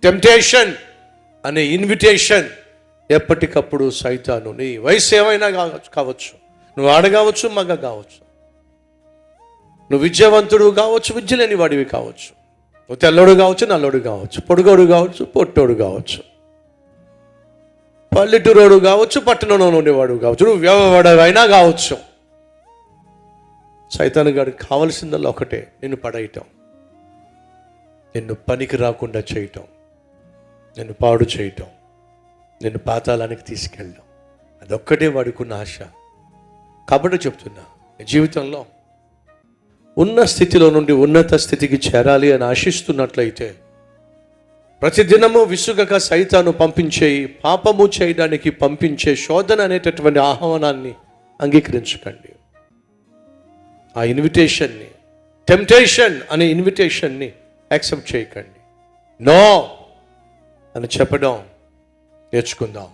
Temptation అనే invitation ఎప్పటికప్పుడు సైతాను, నీ వయసు ఏమైనా కావచ్చు, నువ్వు ఆడ కావచ్చు, మగ కావచ్చు, నువ్వు విద్యావంతుడు కావచ్చు, విద్య లేని వాడివి కావచ్చు, నువ్వు తెల్లోడు కావచ్చు, నల్లోడు కావచ్చు, పొడుగోడు కావచ్చు, పొట్టోడు కావచ్చు, పల్లెటూరోడు కావచ్చు, పట్టణంలో ఉండేవాడు కావచ్చు, నువ్వు వ్యవవాడవైనా కావచ్చు. సైతాను గారికి కావలసిందల్లా ఒకటే, నిన్ను పడేయటం, నిన్ను పనికి రాకుండా చేయటం, నిన్ను పాడు చేయటం, నిన్ను పాతాళానికి తీసుకెళ్ళడం. అదొక్కటే వాడుకున్న ఆశ. కాబట్టి చెప్తున్నా, నీ జీవితంలో ఉన్న స్థితిలో నుండి ఉన్నత స్థితికి చేరాలి అని ఆశిస్తున్నట్లయితే ప్రతిదినము విసుగక సైతాను పంపించే, పాపము చేయడానికి పంపించే శోధన అనేటటువంటి ఆహ్వానాన్ని అంగీకరించకండి. ఆ ఇన్విటేషన్ని, టెంప్టేషన్ అనే ఇన్విటేషన్ని యాక్సెప్ట్ చేయకండి. నో అని చెప్పడం నేర్చుకుందాం.